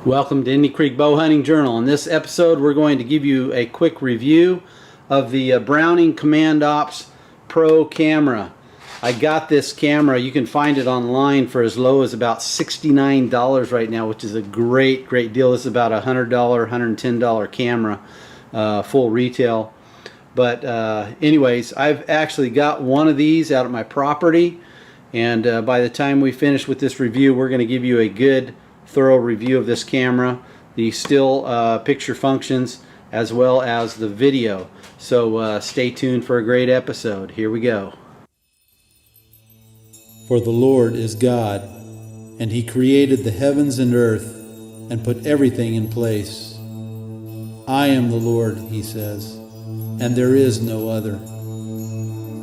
Welcome to Indian Creek Bow Hunting Journal. In this episode, we're going to give you a quick review of the Browning Command Ops Pro camera. I got this camera. You can find it online for as low as about $69 right now, which is a great deal. This is about a $100, $110 camera, full retail. But anyways, I've actually got one of these out at my property, and by the time we finish with this review, we're going to give you a good thorough review of this camera, the still picture functions, as well as the video. So stay tuned for a great episode. Here we go. For the Lord is God, and He created the heavens and earth, and put everything in place. I am the Lord, He says, and there is no other.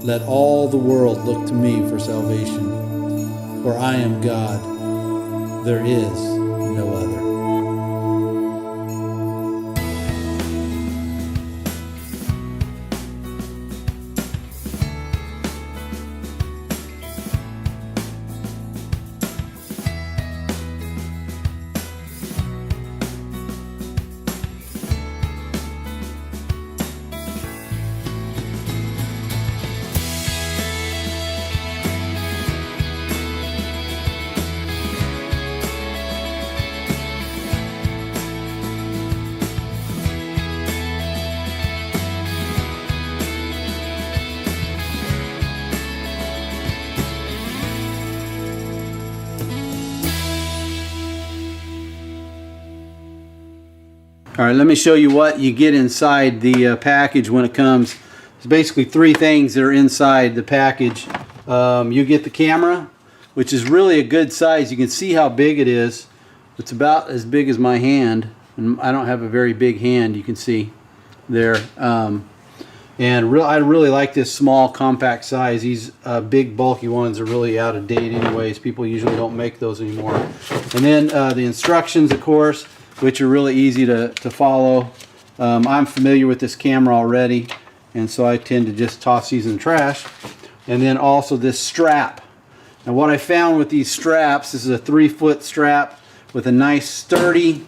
Let all the world look to me for salvation, for I am God, there is no other. Alright, let me show you what you get inside the package when it comes. There's basically three things that are inside the package. You get the camera, which is really a good size. You can see how big it is. It's about as big as my hand, and I don't have a very big hand, you can see there. I really like this small compact size. These big bulky ones are really out of date anyways. People usually don't make those anymore. And then the instructions, of course, which are really easy to follow. I'm familiar with this camera already, and so I tend to just toss these in the trash. And then also this strap. Now what I found with these straps, this is a 3-foot strap with a nice sturdy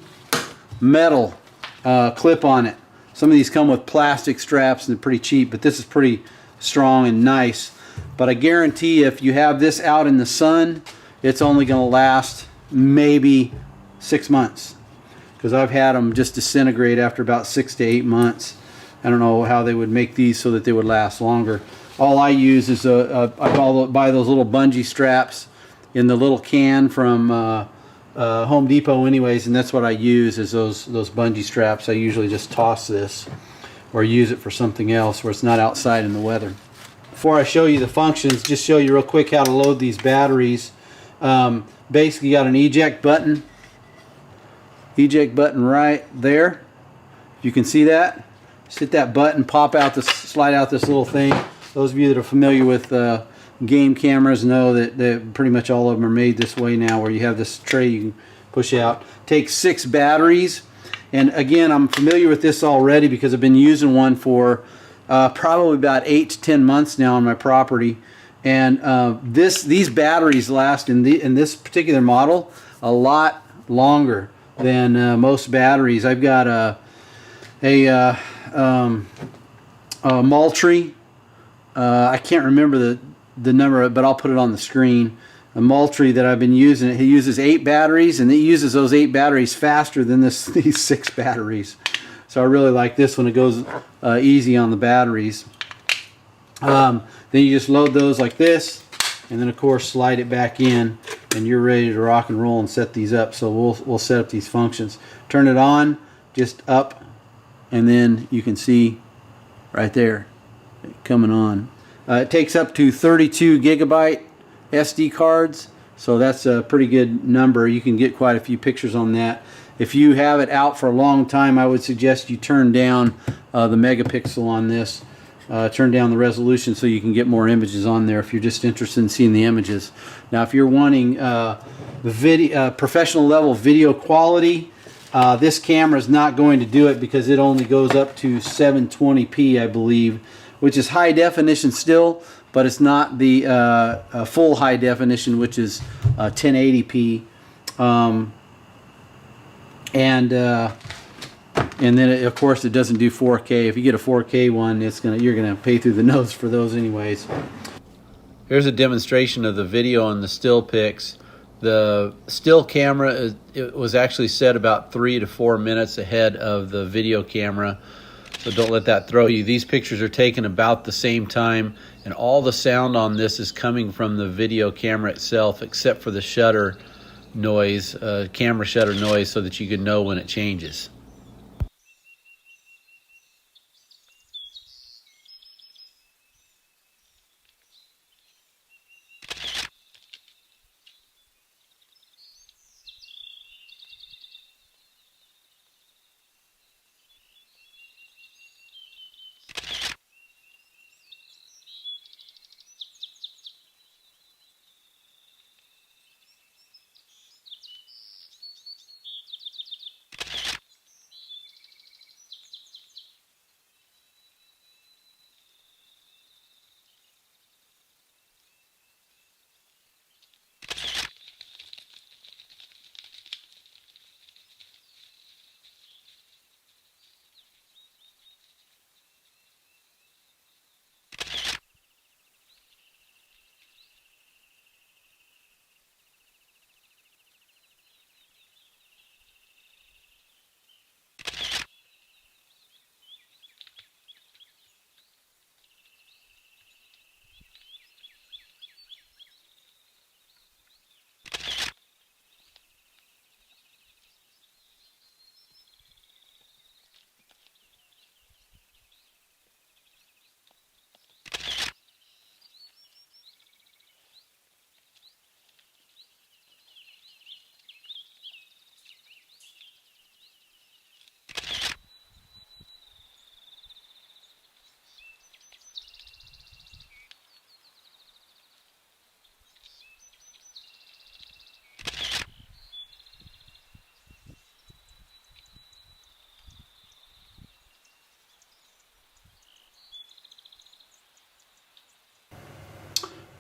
metal clip on it. Some of these come with plastic straps and they're pretty cheap, but this is pretty strong and nice. But I guarantee if you have this out in the sun, it's only going to last maybe 6 months. Because I've had them just disintegrate after about 6 to 8 months. I don't know how they would make these so that they would last longer. All I use is I buy those little bungee straps in the little can from Home Depot anyways, and that's what I use is those bungee straps. I usually just toss this or use it for something else where it's not outside in the weather. Before I show you the functions, just show you real quick how to load these batteries. Basically you got an eject button right there. You can see that. Just hit that button, pop out this, slide out this little thing. Those of you that are familiar with game cameras know that pretty much all of them are made this way now, where you have this tray you can push out. Takes 6 batteries, and again, I'm familiar with this already because I've been using one for probably about 8 to 10 months now on my property. And these batteries last in this particular model a lot longer than most batteries. I've got a Moultrie. I can't remember the number, but I'll put it on the screen. A Moultrie that I've been using. It uses 8 batteries, and it uses those 8 batteries faster than these 6 batteries. So I really like this one. It goes easy on the batteries. Then you just load those like this, and then of course slide it back in, and you're ready to rock and roll and set these up. So we'll set up these functions. Turn it on, just up, and then you can see right there coming on. It takes up to 32 gigabyte SD cards, so that's a pretty good number. You can get quite a few pictures on that. If you have it out for a long time, I would suggest you turn down the megapixel on this. Turn down the resolution so you can get more images on there if you're just interested in seeing the images. Now if you're wanting professional level video quality, this camera is not going to do it because it only goes up to 720p, I believe, which is high definition still, but it's not the full high definition, which is 1080p. And then of course it doesn't do 4K. If you get a 4K one, you're gonna pay through the nose for those anyways. Here's a demonstration of the video and the still pics. The still camera it was actually set about 3 to 4 minutes ahead of the video camera, so don't let that throw you. These pictures are taken about the same time, and all the sound on this is coming from the video camera itself, except for the shutter noise, camera shutter noise, so that you can know when it changes.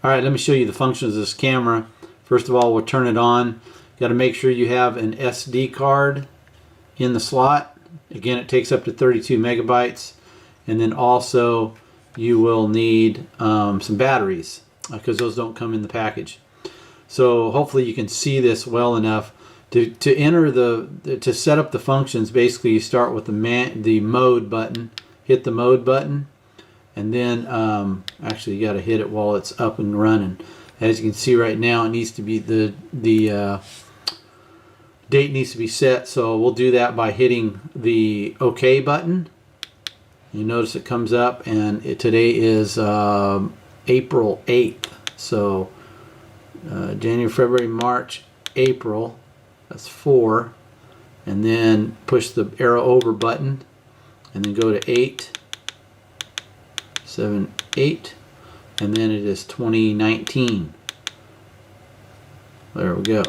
Alright, let me show you the functions of this camera. First of all, we'll turn it on. Got to make sure you have an SD card in the slot. Again, it takes up to 32 megabytes. And then also you will need some batteries, because those don't come in the package. So hopefully you can see this well enough. To set up the functions, basically you start with the mode button. Hit the mode button. And then actually you got to hit it while it's up and running. As you can see right now, it needs to be the date needs to be set, so we'll do that by hitting the OK button. You notice it comes up, and today is April 8th, so January, February, March, April, that's 4, and then push the arrow over button and then go to 8, 7, 8, and then it is 2019. There we go.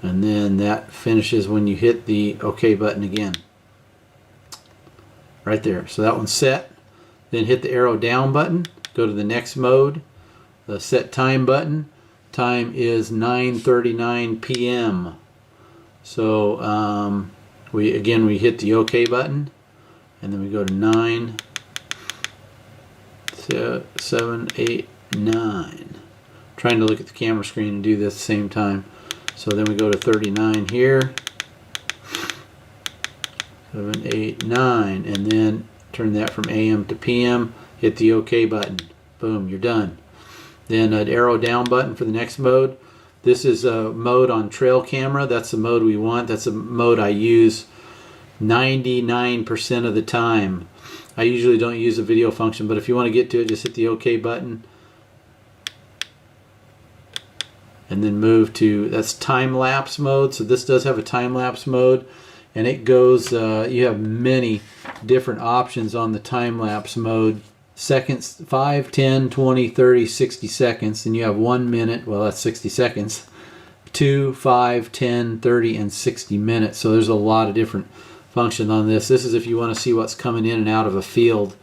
And then that finishes when you hit the OK button again. Right there. So that one's set. Then hit the arrow down button. Go to the next mode. The set time button. Time is 9:39 p.m. So we hit the OK button, and then we go to 9, 7, 8, 9. Trying to look at the camera screen and do this at the same time. So then we go to 39 here. 7, 8, 9, and then turn that from AM to PM. Hit the OK button. Boom, you're done. Then an arrow down button for the next mode. This is a mode on trail camera. That's the mode we want. That's a mode I use 99% of the time. I usually don't use the video function, but if you want to get to it, just hit the OK button. And then move to, that's time-lapse mode. So this does have a time-lapse mode. And it goes, you have many different options on the time-lapse mode. Seconds, 5, 10, 20, 30, 60 seconds. And you have 1 minute, well that's 60 seconds. 2, 5, 10, 30, and 60 minutes. So there's a lot of different functions on this. This is if you want to see what's coming in and out of a field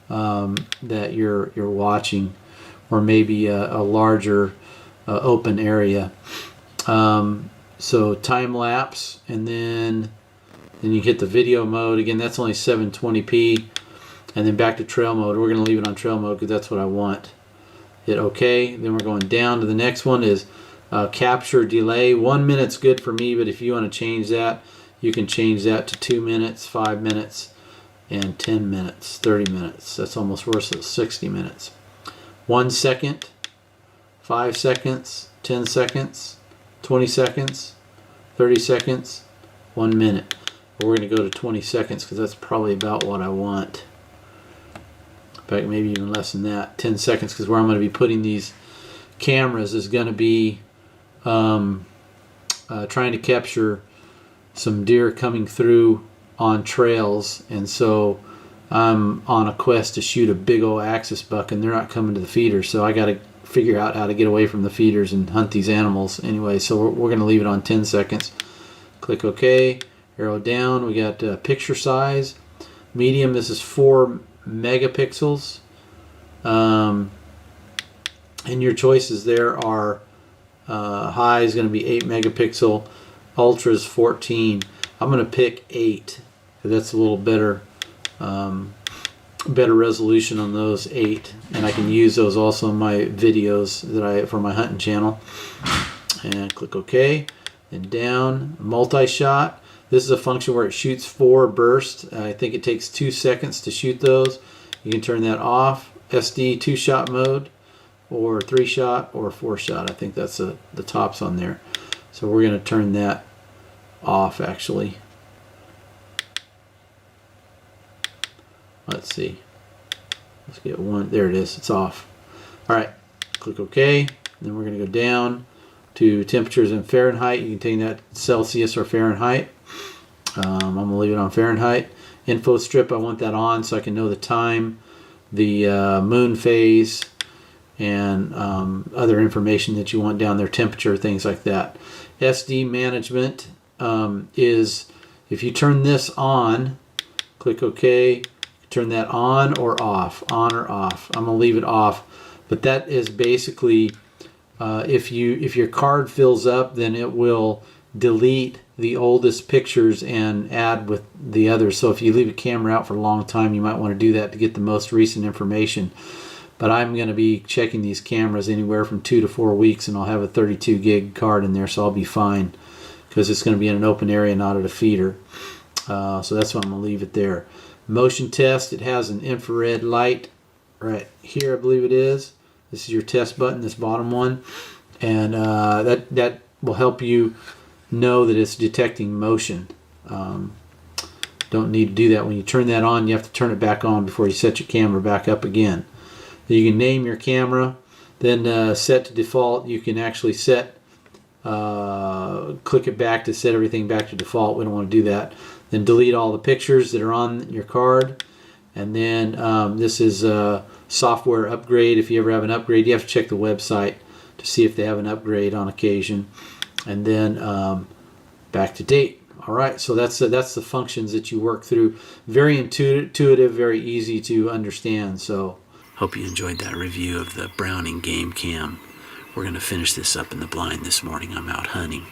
that you're watching, or maybe a larger open area. So time lapse, and then you hit the video mode. Again, that's only 720p. And then back to trail mode. We're going to leave it on trail mode because that's what I want. Hit OK. Then we're going down to the next one is capture delay. 1 minute's good for me, but if you want to change that, you can change that to 2 minutes, 5 minutes, and 10 minutes, 30 minutes. That's almost worse than 60 minutes. 1 second, 5 seconds, 10 seconds, 20 seconds, 30 seconds, 1 minute. But we're going to go to 20 seconds because that's probably about what I want. In fact, maybe even less than that. 10 seconds, because where I'm going to be putting these cameras is going to be trying to capture some deer coming through on trails, and so I'm on a quest to shoot a big old axis buck, and they're not coming to the feeder, so I got to figure out how to get away from the feeders and hunt these animals anyway. So we're going to leave it on 10 seconds. Click OK. Arrow down. We got picture size. Medium. This is 4 megapixels. And your choices there are high is going to be 8 megapixel. Ultra is 14. I'm going to pick 8. That's a little better. Better resolution on those 8, and I can use those also in my videos that for my hunting channel. And click OK. And down, multi-shot. This is a function where it shoots 4 bursts. I think it takes 2 seconds to shoot those. You can turn that off. SD 2-shot mode, or 3-shot, or 4-shot. I think that's the tops on there. So we're going to turn that off actually. Let's see. Let's get one. There it is. It's off. All right. Click OK. Then we're going to go down to temperatures in Fahrenheit. You can take that Celsius or Fahrenheit. I'm going to leave it on Fahrenheit. Info strip, I want that on so I can know the time, the moon phase, and other information that you want down there, temperature, things like that. SD management is, if you turn this on, click OK, turn that on or off, on or off. I'm going to leave it off, but that is basically if your card fills up, then it will delete the oldest pictures and add with the others. So if you leave a camera out for a long time, you might want to do that to get the most recent information. But I'm going to be checking these cameras anywhere from 2 to 4 weeks, and I'll have a 32 gig card in there, so I'll be fine because it's going to be in an open area, not at a feeder. So that's why I'm going to leave it there. Motion test, it has an infrared light right here, I believe it is. This is your test button, this bottom one, and that will help you know that it's detecting motion. Don't need to do that. When you turn that on, you have to turn it back on before you set your camera back up again. Then you can name your camera, then set to default. You can actually set, click it back to set everything back to default. We don't want to do that. Then delete all the pictures that are on your card. And then this is a software upgrade. If you ever have an upgrade, you have to check the website to see if they have an upgrade on occasion. And then back to date. All right, so that's the functions that you work through. Very intuitive, very easy to understand. So hope you enjoyed that review of the Browning Game Cam. We're going to finish this up in the blind this morning. I'm out hunting.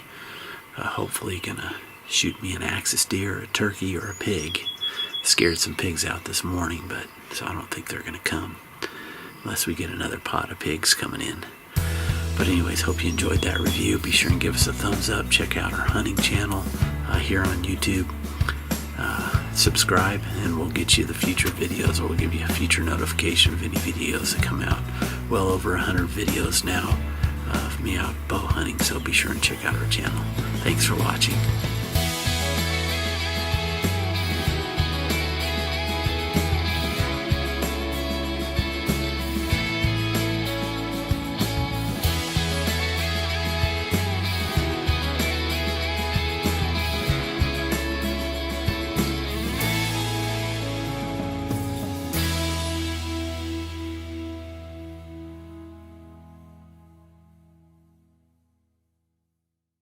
Hopefully going to shoot me an axis deer, a turkey, or a pig. Scared some pigs out this morning, but so I don't think they're going to come unless we get another pot of pigs coming in. But anyways, hope you enjoyed that review. Be sure and give us a thumbs up. Check out our hunting channel here on YouTube. Subscribe, and we'll get you the future videos, or we'll give you a future notification of any videos that come out. Well over 100 videos now of me out bow hunting, so be sure and check out our channel. Thanks for watching.